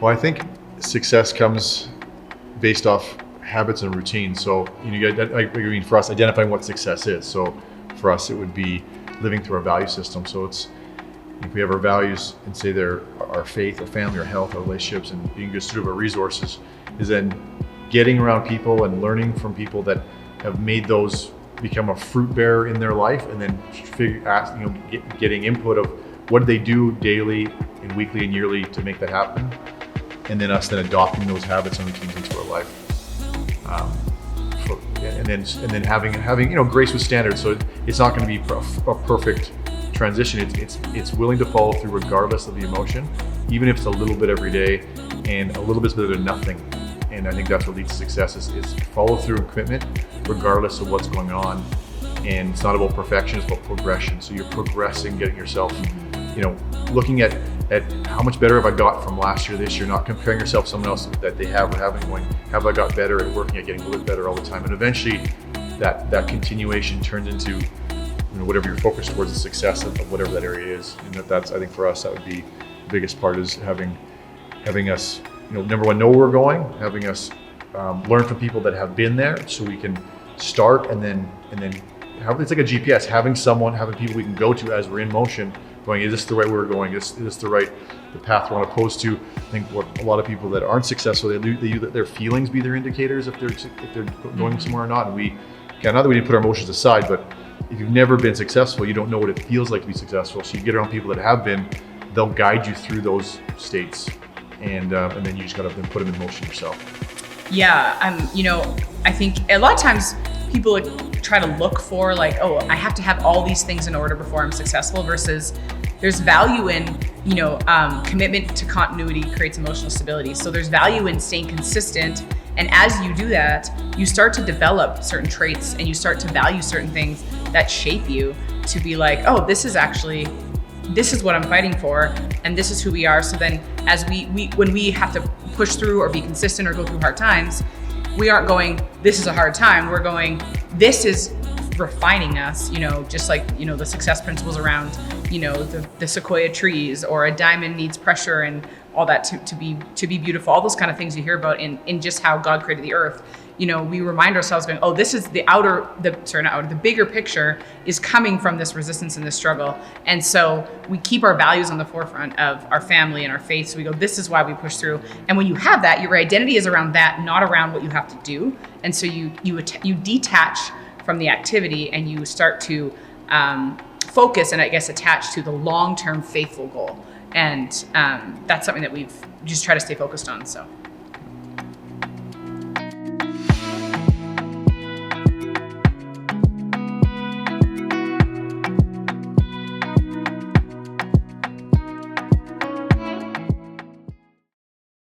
Well, I think success comes based off habits and routines. So, for us, identifying what success is. So for us, it would be living through our value system. So it's, if we have our values and say they're our faith, our family, our health, our relationships, and being good steward of our resources, is then getting around people and learning from people that have made those become a fruit bearer in their life, and then getting input of what do they do daily and weekly and yearly to make that happen, and then us then adopting those habits and routines into our life. And then having grace with standards. So it's not going to be a perfect transition. It's willing to follow through regardless of the emotion, even if it's a little bit every day, and a little bit's better than nothing. And I think that's what leads to success is follow through and commitment regardless of what's going on. And it's not about perfection, it's about progression. So you're progressing, getting yourself, looking at how much better have I got from last year, this year, not comparing yourself to someone else that they have or haven't, going, have I got better at working at getting a little bit better all the time? And eventually that continuation turns into whatever you're focused towards, the success of whatever that area is. And that's, I think for us, that would be the biggest part, is having us, number one, know where we're going, having us learn from people that have been there so we can start and then have, it's like a GPS, having people we can go to as we're in motion, going, is this the right way we're going? Is this the path we're on opposed to? I think what a lot of people that aren't successful, they let their feelings be their indicators if they're going somewhere or not. And not that we didn't put our emotions aside, but if you've never been successful, you don't know what it feels like to be successful. So you get around people that have been, they'll guide you through those states, and then you just gotta then put them in motion yourself. Yeah, I think a lot of times people try to look for like, oh, I have to have all these things in order before I'm successful, versus there's value in, commitment to continuity creates emotional stability. So there's value in staying consistent. And as you do that, you start to develop certain traits and you start to value certain things that shape you to be like, oh, this is what I'm fighting for, and this is who we are. So then as when we have to push through or be consistent or go through hard times, we aren't going, this is a hard time. We're going, this is refining us, just like, the success principles around, the sequoia trees, or a diamond needs pressure and all that to be beautiful, all those kind of things you hear about in just how God created the earth. We remind ourselves going, oh, this is the bigger picture is coming from this resistance and this struggle. And so we keep our values on the forefront of our family and our faith. So we go, this is why we push through. And when you have that, your identity is around that, not around what you have to do. And so you detach from the activity and you start to focus and I guess attach to the long-term faithful goal. And that's something that we've just tried to stay focused on. So.